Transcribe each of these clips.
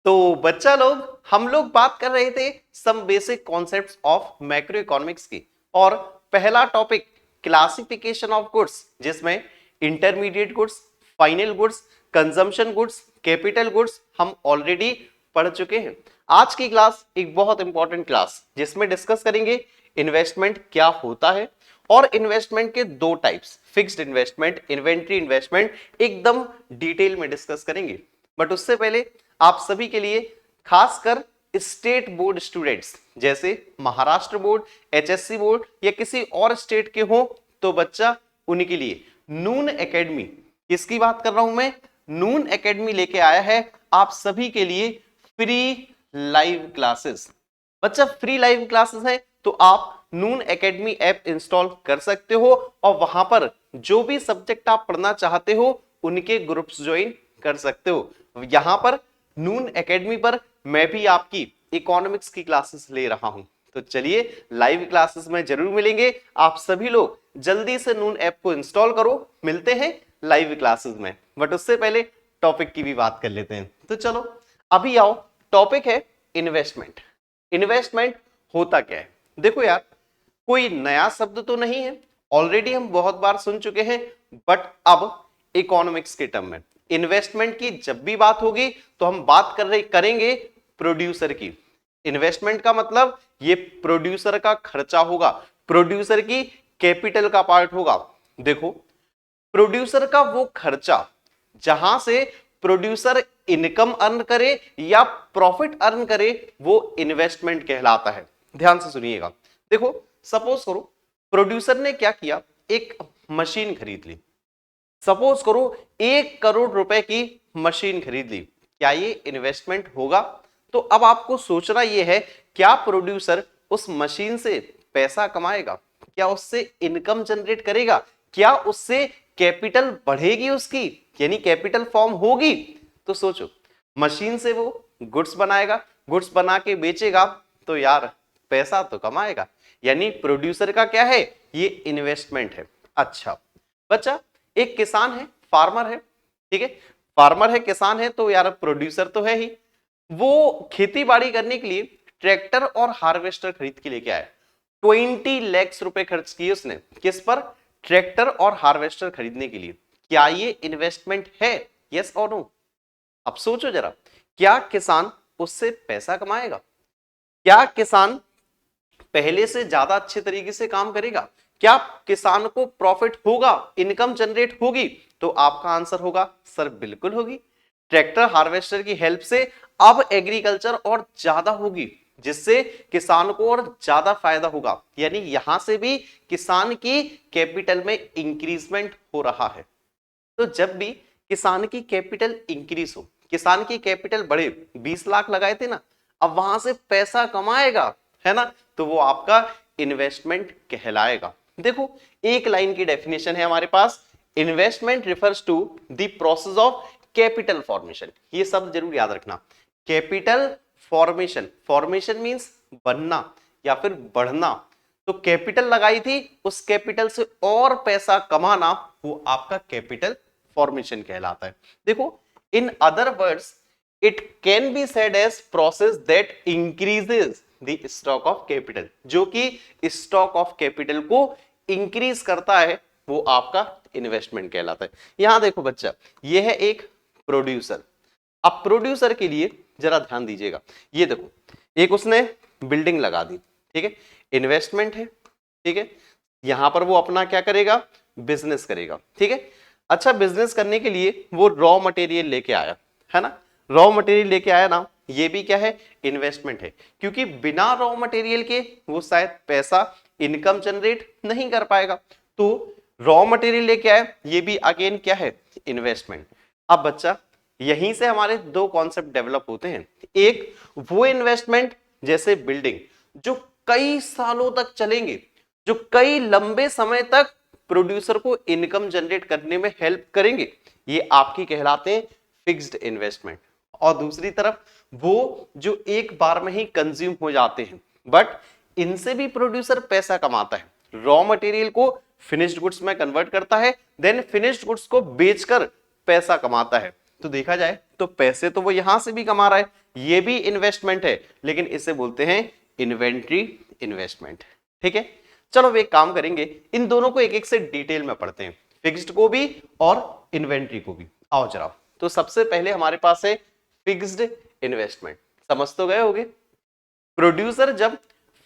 तो बच्चा लोग हम लोग बात कर रहे थे some basic concepts of macro economics की, और पहला टॉपिक क्लासिफिकेशन ऑफ गुड्स, जिसमें intermediate goods, final goods, consumption goods, capital goods हम ऑलरेडी पढ़ चुके हैं। आज की क्लास एक बहुत इंपॉर्टेंट क्लास, जिसमें डिस्कस करेंगे इन्वेस्टमेंट क्या होता है, और इन्वेस्टमेंट के दो types, fixed investment, inventory investment, एकदम डिटेल में डिस्कस करेंगे। बट उससे पहले आप सभी के लिए, खासकर स्टेट बोर्ड स्टूडेंट्स जैसे महाराष्ट्र बोर्ड, एचएससी बोर्ड या किसी और स्टेट के हो, तो बच्चा उनके लिए नून एकेडमी, किसकी बात कर रहा हूं मैं, नून एकेडमी लेके आया है आप सभी के लिए फ्री लाइव क्लासेस। बच्चा फ्री लाइव क्लासेस है तो आप नून एकेडमी ऐप इंस्टॉल कर सकते हो, और वहां पर जो भी सब्जेक्ट आप पढ़ना चाहते हो उनके ग्रुप्स ज्वाइन कर सकते हो। यहां पर नून एकेडमी पर मैं भी आपकी इकोनॉमिक्स की क्लासेस ले रहा हूं, तो चलिए लाइव क्लासेस में जरूर मिलेंगे। आप सभी लोग जल्दी से नून ऐप को इंस्टॉल करो, मिलते हैं लाइव क्लासेस में। बट उससे पहले टॉपिक की भी बात कर लेते हैं, तो चलो अभी आओ, टॉपिक है इन्वेस्टमेंट। इन्वेस्टमेंट होता क्या है? देखो यार, कोई नया शब्द तो नहीं है, ऑलरेडी हम बहुत बार सुन चुके हैं, बट अब इकोनॉमिक्स के टर्म में इन्वेस्टमेंट की जब भी बात होगी तो हम बात करेंगे प्रोड्यूसर की। इन्वेस्टमेंट का मतलब ये प्रोड्यूसर का खर्चा होगा, प्रोड्यूसर की कैपिटल का पार्ट होगा। देखो, प्रोड्यूसर का वो खर्चा जहां से प्रोड्यूसर इनकम अर्न करे या प्रॉफिट अर्न करे, वो इन्वेस्टमेंट कहलाता है। ध्यान से सुनिएगा। देखो, सपोज करो प्रोड्यूसर ने क्या किया, एक मशीन खरीद ली। सपोज करो 1 करोड़ रुपए की मशीन खरीद ली, क्या ये इन्वेस्टमेंट होगा? तो अब आपको सोचना यह है, क्या प्रोड्यूसर उस मशीन से पैसा कमाएगा? क्या उससे इनकम जनरेट करेगा? क्या उससे कैपिटल बढ़ेगी उसकी, यानी कैपिटल फॉर्म होगी? तो सोचो, मशीन से वो गुड्स बनाएगा, गुड्स बना के बेचेगा, तो यार पैसा तो कमाएगा, यानी प्रोड्यूसर का क्या है, ये इन्वेस्टमेंट है। अच्छा बच्चा, एक किसान है, फार्मर है, ठीक है, फार्मर है, किसान है, तो यार प्रोड्यूसर तो है ही। वो खेती बाड़ी करने के लिए ट्रैक्टर और हार्वेस्टर खरीद के लेके आया। 20 लाख रुपए खर्च किए उसने, किस पर? ट्रैक्टर और हार्वेस्टर खरीदने के लिए। क्या ये इन्वेस्टमेंट है? यस और नो? अब सोचो जरा, क्या किसान उससे पैसा कमाएगा? क्या किसान पहले से ज्यादा अच्छे तरीके से काम करेगा? क्या किसान को प्रॉफिट होगा, इनकम जनरेट होगी? तो आपका आंसर होगा सर बिल्कुल होगी। ट्रैक्टर हार्वेस्टर की हेल्प से अब एग्रीकल्चर और ज्यादा होगी, जिससे किसान को और ज्यादा फायदा होगा, यानी यहां से भी किसान की कैपिटल में इंक्रीजमेंट हो रहा है। तो जब भी किसान की कैपिटल इंक्रीज हो, किसान की कैपिटल बढ़े, 20 लाख लगाए थे ना, अब वहां से पैसा कमाएगा, है ना, तो वो आपका इन्वेस्टमेंट कहलाएगा। देखो, एक लाइन की डेफिनेशन है हमारे पास, investment refers to the process of capital formation. ये सब जरूर याद रखना, कैपिटल फॉर्मेशन, फॉर्मेशन मींस बनना या फिर बढ़ना। तो कैपिटल लगाई थी, उस कैपिटल से और पैसा कमाना, वो आपका कैपिटल फॉर्मेशन कहलाता है। देखो, in other words it can be said as process that increases the stock of capital, जो कि स्टॉक ऑफ कैपिटल को इंक्रीज करता है, वो आपका इन्वेस्टमेंट कहलाता है। यहां देखो बच्चा, ये है एक प्रोड्यूसर। अब प्रोड्यूसर के लिए जरा ध्यान दीजिएगा, ये देखो, एक उसने बिल्डिंग लगा दी, ठीक है, इन्वेस्टमेंट है, ठीक है, यहां पर वो अपना क्या करेगा, बिजनेस करेगा, ठीक है। अच्छा, बिजनेस करने के लिए वो रॉ मटेरियल लेके आया, है ना, रॉ मटेरियल लेके आया ना, ये भी क्या है, इन्वेस्टमेंट है, क्योंकि बिना रॉ मटेरियल के वो शायद पैसा, इनकम जनरेट नहीं कर पाएगा। तो रॉ मटेरियल लेके आए, ये भी अगेन क्या है, इन्वेस्टमेंट। अब बच्चा, यहीं से हमारे दो कॉन्सेप्ट डेवलप होते हैं। एक वो इन्वेस्टमेंट जैसे बिल्डिंग, जो कई सालों तक चलेंगे, जो कई लंबे समय तक प्रोड्यूसर को इनकम जनरेट करने में हेल्प करेंगे, ये आपकी कहलाते हैं फिक्स्ड इन्वेस्टमेंट। और दूसरी तरफ वो जो एक बार में ही कंज्यूम हो जाते हैं, बट इनसे भी प्रोड्यूसर पैसा कमाता है। रॉ मटेरियल को फिनिश्ड गुड्स में कन्वर्ट करता है, देन फिनिश्ड गुड्स को बेचकर पैसा कमाता है। तो देखा जाए तो पैसे तो वो यहां से भी कमा रहा है, ये भी इन्वेस्टमेंट है, लेकिन इसे बोलते हैं इन्वेंट्री इन्वेस्टमेंट। ठीक है, चलो अब एक काम करेंगे, इन दोनों को एक एक से डिटेल में पढ़ते हैं, फिक्स्ड को भी और इन्वेंट्री को भी। आओ जरा, तो सबसे पहले हमारे पास है फिक्स्ड इन्वेस्टमेंट। समझ तो गए होगे, प्रोड्यूसर जब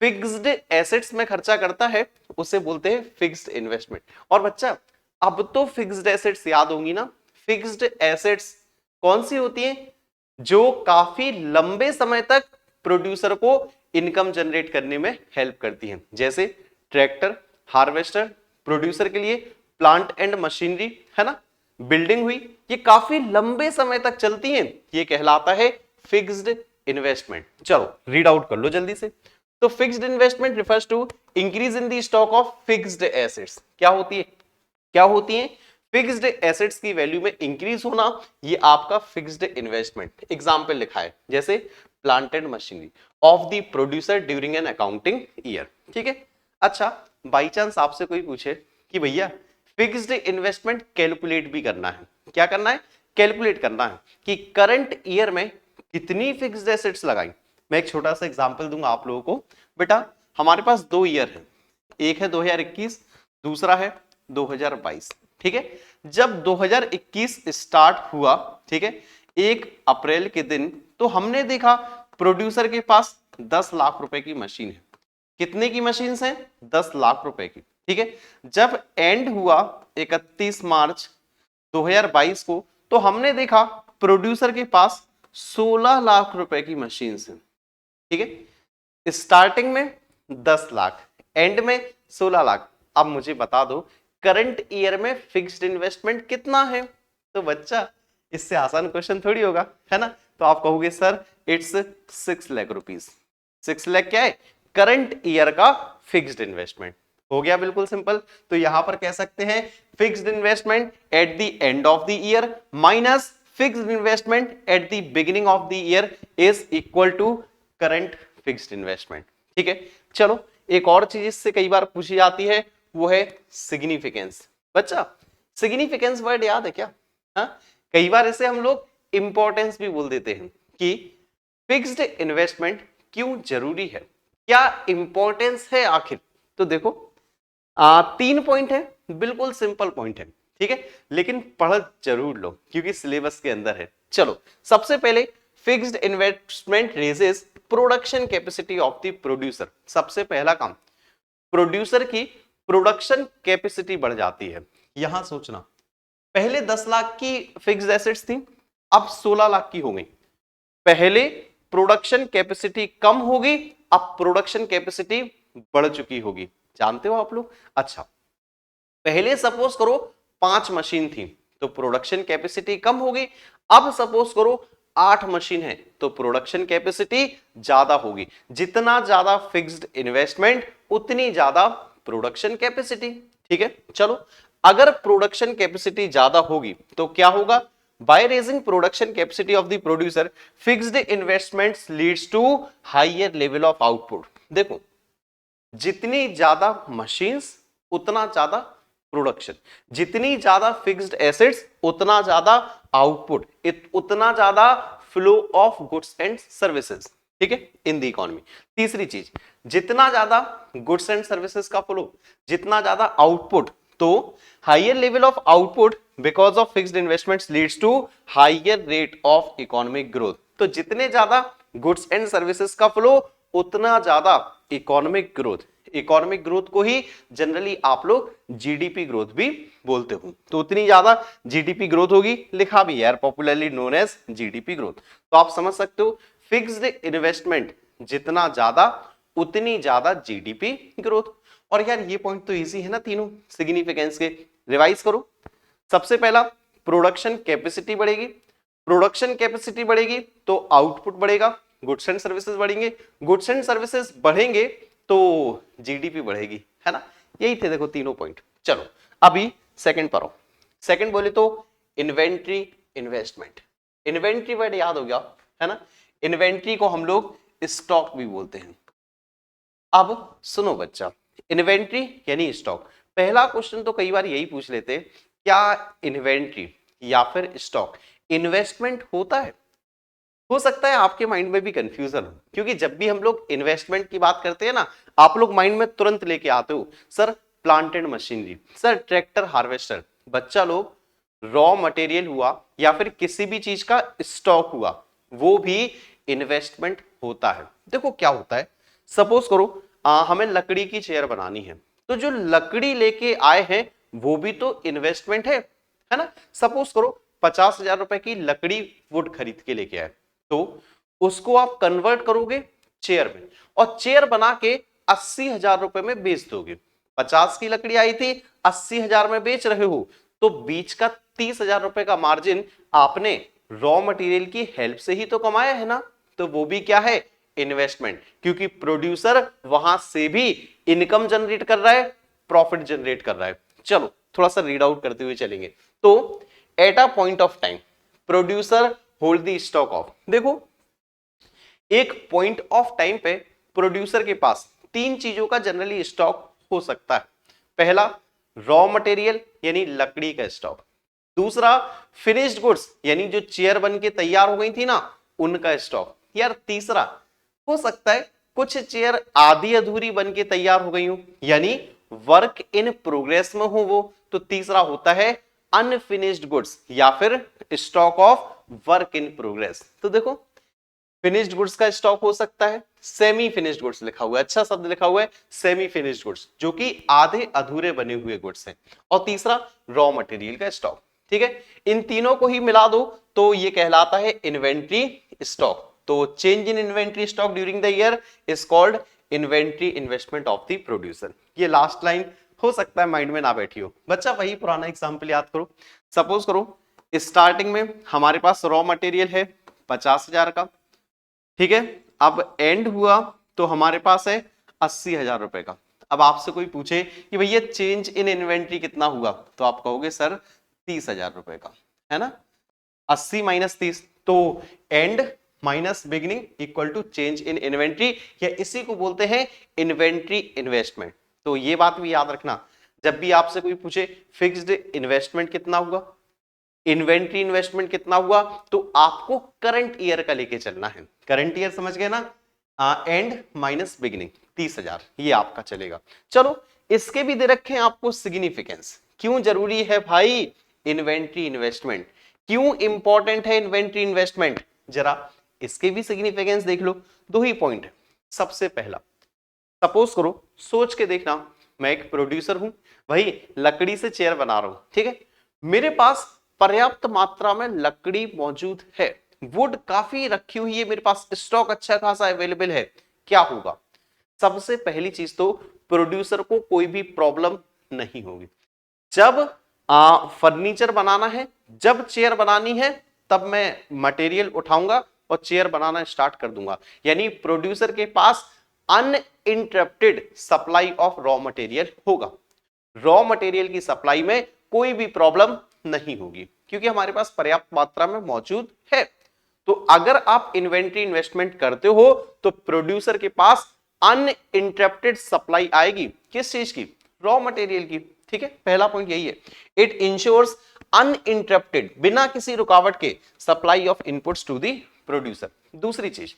फिक्स्ड एसेट्स में खर्चा करता है उसे बोलते हैं फिक्स्ड इन्वेस्टमेंट। और बच्चा अब तो फिक्स्ड एसेट्स याद होंगी ना, फिक्स्ड एसेट्स कौन सी होती हैं? जो काफी लंबे समय तक प्रोड्यूसर को इनकम जनरेट करने में हेल्प करती हैं, जैसे ट्रैक्टर, हार्वेस्टर, प्रोड्यूसर के लिए प्लांट एंड मशीनरी, है ना, बिल्डिंग हुई, ये काफी लंबे समय तक चलती हैं, ये कहलाता है फिक्स्ड इन्वेस्टमेंट। चलो रीड आउट कर लो जल्दी से। तो fixed investment refers to increase in the stock of fixed assets. क्या होती है, क्या होती है? फिक्स्ड एसेट्स की वैल्यू में इंक्रीज होना, ये आपका फिक्स्ड इन्वेस्टमेंट। एग्जांपल लिखा है जैसे plant and machinery of the producer during an accounting year. ठीक है, अच्छा बाई चांस आपसे कोई पूछे कि भैया फिक्स्ड इन्वेस्टमेंट कैलकुलेट भी करना है, क्या करना है? कैलकुलेट करना है कि करंट ईयर में कितनी फिक्स्ड एसेट्स लगाई। मैं एक छोटा सा एग्जांपल दूंगा आप लोगों को। बेटा हमारे पास दो ईयर है, एक है 2021, दूसरा है 2022। ठीक है, जब 2021 स्टार्ट हुआ, ठीक है, 1 अप्रैल के दिन, तो हमने देखा प्रोड्यूसर के पास 10 लाख रुपए की मशीन है। कितने की मशीन है? 10 लाख रुपए की। ठीक है, जब एंड हुआ 31 मार्च 2022 को, तो हमने देखा प्रोड्यूसर के पास 16 लाख रुपए की मशीन है। ठीक है, स्टार्टिंग में 10 लाख, एंड में 16 लाख। अब मुझे बता दो करंट ईयर में फिक्स्ड इन्वेस्टमेंट कितना है? तो बच्चा इससे आसान क्वेश्चन थोड़ी होगा, है ना। तो आप कहोगे sir it's 6 lakh rupees. 6 lakh क्या है? करंट ईयर का फिक्स्ड इन्वेस्टमेंट। हो गया बिल्कुल सिंपल। तो यहां पर कह सकते हैं fixed investment at the end of the year minus fixed investment at the beginning of the year is equal to current fixed investment. ठीक है, चलो एक और चीज इससे कई बार पूछी जाती है, वो है सिग्निफिकेंस। बच्चा सिग्निफिकेंस वर्ड याद है क्या? हाँ, कई बार इसे हम लोग इंपॉर्टेंस भी बोल देते हैं कि फिक्स्ड इन्वेस्टमेंट क्यों जरूरी है, क्या इंपॉर्टेंस है आखिर। तो देखो 3 पॉइंट है, बिल्कुल सिंपल पॉइंट है, ठीक है, लेकिन पढ़ जरूर लो क्योंकि सिलेबस के अंदर है। चलो सबसे पहले fixed investment raises production capacity of the producer. सबसे पहला काम, प्रोड्यूसर की प्रोडक्शन कैपेसिटी बढ़ जाती है। यहां सोचना, पहले 10 लाख की फिक्स्ड एसेट्स थी, अब 16 लाख की हो गई। पहले प्रोडक्शन कैपेसिटी कम होगी, अब प्रोडक्शन कैपेसिटी बढ़ चुकी होगी। जानते हो आप लोग? अच्छा, पहले सपोज करो 5 मशीन थी तो प्रोडक्शन कैपेसिटी कम होगी, अब सपोज करो 8 मशीन है तो प्रोडक्शन कैपेसिटी ज्यादा होगी। जितना ज्यादा फिक्स्ड इन्वेस्टमेंट उतनी ज्यादा प्रोडक्शन कैपेसिटी। ठीक है, चलो अगर प्रोडक्शन कैपेसिटी ज्यादा होगी तो क्या होगा? By raising production capacity of the producer fixed investments leads to higher level of output. देखो जितनी ज्यादा मशीन्स उतना ज्यादा प्रोडक्शन, जितनी ज्यादा फिक्स्ड एसेट्स उतना ज्यादा आउटपुट, उतना ज्यादा flow of goods and services. ठीक है, इन द इकोनॉमी। तीसरी चीज, जितना ज्यादा गुड्स एंड सर्विसेज का फ्लो, जितना ज्यादा आउटपुट, तो higher level of output because of fixed investments leads to higher rate of economic growth. तो जितने ज्यादा गुड्स एंड सर्विसेज का फ्लो उतना ज्यादा इकोनॉमिक ग्रोथ। इकोनॉमिक ग्रोथ को ही जनरली आप लोग जीडीपी ग्रोथ भी बोलते हो। तो उतनी ज्यादा जीडीपी ग्रोथ होगी, लिखा भी यार popularly known as GDP growth. तो आप समझ सकते हो फिक्स्ड इन्वेस्टमेंट जितना ज्यादा उतनी ज्यादा जीडीपी ग्रोथ। और यार ये पॉइंट तो इजी है ना तीनों सिग्निफिकेंस के, रिवाइज करो। सबसे पहला प्रोडक्शन कैपेसिटी बढ़ेगी, प्रोडक्शन कैपेसिटी बढ़ेगी तो आउटपुट बढ़ेगा, गुड्स एंड सर्विसेज बढ़ेंगे, गुड्स एंड सर्विसेज बढ़ेंगे तो जीडीपी बढ़ेगी, है ना। यही थे देखो तीनों पॉइंट। चलो अभी सेकंड पर आओ। सेकंड बोले तो इन्वेंट्री इन्वेस्टमेंट। इन्वेंट्री वर्ड याद हो गया, है ना। इन्वेंट्री को हम लोग स्टॉक भी बोलते हैं। अब सुनो बच्चा, इन्वेंट्री यानी स्टॉक। पहला क्वेश्चन तो कई बार यही पूछ लेते, क्या इन्वेंट्री या फिर स्टॉक इन्वेस्टमेंट होता है? हो सकता है आपके माइंड में भी कंफ्यूजन हो, क्योंकि जब भी हम लोग इन्वेस्टमेंट की बात करते हैं ना, आप लोग माइंड में तुरंत लेके आते हो sir plant and machinery, sir tractor harvester, बच्चा लोग रॉ मटेरियल हुआ या फिर किसी भी चीज का स्टॉक हुआ, वो भी इन्वेस्टमेंट होता है। देखो क्या होता है, सपोज करो हमें लकड़ी की चेयर बनानी है, तो जो लकड़ी लेके आए हैं वो भी तो इन्वेस्टमेंट है ना। सपोज करो 50,000 रुपए की लकड़ी वुड खरीद के लेके आए, तो उसको आप कन्वर्ट करोगे चेयर में और चेयर बना के 80,000 रुपए में बेच दोगे। 50 की लकड़ी आई थी, 80,000 में बेच रहे हो, तो बीच का 30,000 रुपए का मार्जिन आपने रॉ मटेरियल की हेल्प से ही तो कमाया है ना, तो वो भी क्या है, इन्वेस्टमेंट, क्योंकि प्रोड्यूसर वहां से भी इनकम जनरेट कर रहा है, प्रॉफिट जनरेट कर रहा है। चलो थोड़ा सा रीड आउट करते हुए चलेंगे। तो at a point of time producer hold the stock of, देखो एक पॉइंट ऑफ टाइम पे प्रोड्यूसर के पास तीन चीजों का जनरली स्टॉक हो सकता है। पहला रॉ मटेरियल यानी लकड़ी का स्टॉक, दूसरा फिनिश्ड गुड्स यानी जो चेयर बन के तैयार हो गई थी ना उनका स्टॉक, यार तीसरा हो सकता है कुछ चेयर आधी अधूरी बन के तैयार हो गई हो यानी वर्क इन प्रोग्रेस में हो वो, तो तीसरा होता है अनफिनिश्ड गुड्स या फिर stock of work in progress. तो देखो फिनिश्ड गुड्स का स्टॉक हो सकता है, सेमी फिनिश्ड गुड्स लिखा हुआ है, अच्छा शब्द लिखा हुआ है सेमी फिनिश्ड गुड्स, जो कि आधे अधूरे बने हुए गुड्स हैं, और तीसरा रॉ मटेरियल का स्टॉक। ठीक है, इन तीनों को ही मिला दो तो ये कहलाता है इन्वेंट्री स्टॉक। तो change in inventory stock during the year is called inventory investment of the producer. ये लास्ट लाइन हो सकता है माइंड में ना बैठी हो, बच्चा वही पुराना एग्जाम्पल याद करो। सपोज करो स्टार्टिंग में हमारे पास रॉ मटेरियल है 50,000 का, ठीक है, अब एंड हुआ तो हमारे पास है 80,000 रुपए का। अब आपसे कोई पूछे कि भैया चेंज इन इन्वेंट्री कितना हुआ, तो आप कहोगे सर 30,000 रुपए का, है ना। 80 माइनस 30, तो end minus beginning equal to change in inventory, या इसी को बोलते हैं इन्वेंट्री इन्वेस्टमेंट। तो ये बात भी याद रखना, जब भी आपसे कोई पूछे फिक्स्ड इन्वेस्टमेंट कितना हुआ, इन्वेंट्री इन्वेस्टमेंट कितना हुआ, तो आपको करंट ईयर का लेके चलना है। करंट ईयर समझ गए ना, एंड माइनस बिगिनिंग 30,000, ये आपका चलेगा। चलो इसके भी दे रखे हैं आपको सिग्निफिकेंस, क्यों जरूरी है भाई इन्वेंट्री इन्वेस्टमेंट, क्यों इंपॉर्टेंट है इन्वेंट्री इन्वेस्टमेंट, जरा इसके भी सिग्निफिकेंस देख लो। दो ही पॉइंट है। सबसे पहला सपोज करो, सोच के देखना, मैं एक प्रोड्यूसर हूं, वही लकड़ी से चेयर बना रहा हूं, ठीक है, मेरे पास पर्याप्त मात्रा में लकड़ी मौजूद है, वुड काफी रखी हुई है मेरे पास, स्टॉक अच्छा खासा अवेलेबल है। क्या होगा, सबसे पहली चीज तो प्रोड्यूसर को कोई भी प्रॉब्लम नहीं होगी। जब फर्नीचर बनाना है, जब चेयर बनानी है, तब मैं मटेरियल उठाऊंगा और चेयर बनाना स्टार्ट कर दूंगा, यानी प्रोड्यूसर के पास uninterrupted supply of raw material होगा। रॉ मटेरियल की सप्लाई में कोई भी प्रॉब्लम नहीं होगी, क्योंकि हमारे पास पर्याप्त मात्रा में मौजूद है। तो अगर आप इन्वेंट्री इन्वेस्टमेंट करते हो तो प्रोड्यूसर के पास अनइंटरप्टेड सप्लाई आएगी, किस चीज की, रॉ मटेरियल की। ठीक है, पहला पॉइंट यही है, इट इंश्योर्स अनइंटरप्टेड, बिना किसी रुकावट के supply of inputs to the producer. दूसरी चीज,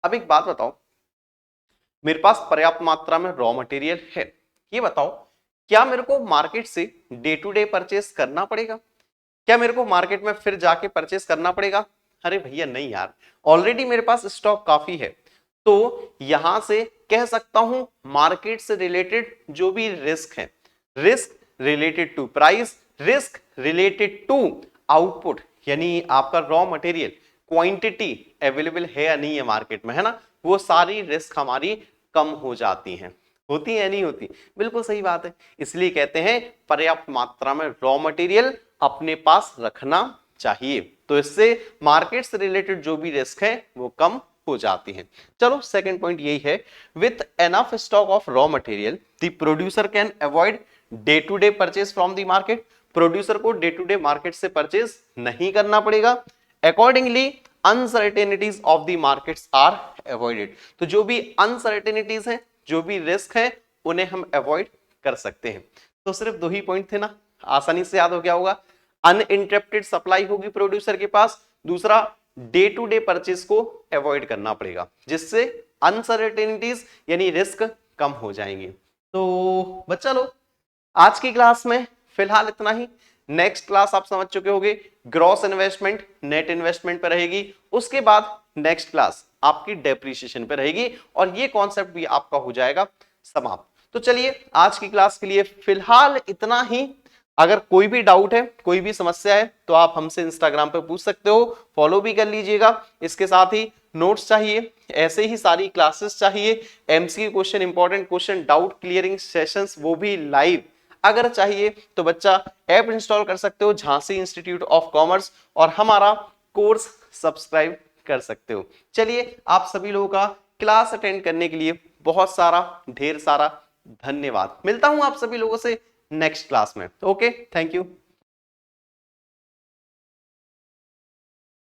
अब एक बात बताओ, मेरे पास पर्याप्त मात्रा में रॉ मटेरियल है, ये बताओ क्या मेरे को मार्केट से डे टू डे परचेस करना पड़ेगा, क्या मेरे को मार्केट में फिर जाके परचेस करना पड़ेगा? अरे भैया नहीं यार, ऑलरेडी मेरे पास स्टॉक काफी है। तो यहां से कह सकता हूं मार्केट से रिलेटेड जो भी रिस्क है, risk related to price, risk related to output, यानी आपका रॉ मटेरियल क्वांटिटी अवेलेबल है या नहीं है मार्केट में, है ना, वो सारी रिस्क हमारी कम हो जाती हैं। होती है नहीं होती, बिल्कुल सही बात है। इसलिए कहते हैं पर्याप्त मात्रा में रॉ मटेरियल अपने पास रखना चाहिए, तो इससे मार्केट से रिलेटेड जो भी रिस्क है वो कम हो जाती है। चलो सेकंड पॉइंट यही है, with enough stock of raw material the producer can avoid day to day purchase from the market, producer को डे टू डे मार्केट से परचेज नहीं करना पड़ेगा। Accordingly uncertainties of the markets are avoided, तो जो भी अनसर्टेनिटीज हैं, जो भी रिस्क है, उन्हें हम अवॉइड कर सकते हैं। तो सिर्फ दो ही पॉइंट थे ना, आसानी से याद हो गया होगा, अनइंटरप्टेड सप्लाई होगी प्रोड्यूसर के पास, दूसरा डे टू डे परचेज को अवॉइड करना पड़ेगा, जिससे अनसर्टेनिटीज यानी रिस्क कम हो जाएंगे। तो बच्चा लोग आज की क्लास में फिलहाल इतना ही। नेक्स्ट क्लास आप समझ चुके होंगे ग्रॉस इन्वेस्टमेंट नेट इन्वेस्टमेंट पर रहेगी, उसके बाद नेक्स्ट क्लास आपकी डेप्रिसिएशन पे रहेगी और ये कॉन्सेप्ट भी आपका हो जाएगा समाप्त। तो चलिए आज की क्लास के लिए फिलहाल इतना ही। अगर कोई भी डाउट है, कोई भी समस्या है तो आप हमसे इंस्टाग्राम पे पूछ सकते हो, फॉलो भी कर लीजिएगा। इसके साथ ही नोट्स चाहिए, ऐसे ही सारी क्लासेस चाहिए, MCQ question, important question, doubt clearing sessions, वो भी लाइव अगर चाहिए तो बच्चा ऐप इंस्टॉल कर सकते हो झांसी इंस्टीट्यूट ऑफ कॉमर्स और हमारा कोर्स सब्सक्राइब कर सकते हो। चलिए आप सभी लोगों का क्लास अटेंड करने के लिए बहुत सारा ढेर सारा धन्यवाद। मिलता हूं आप सभी लोगों से नेक्स्ट क्लास में। Okay, thank you.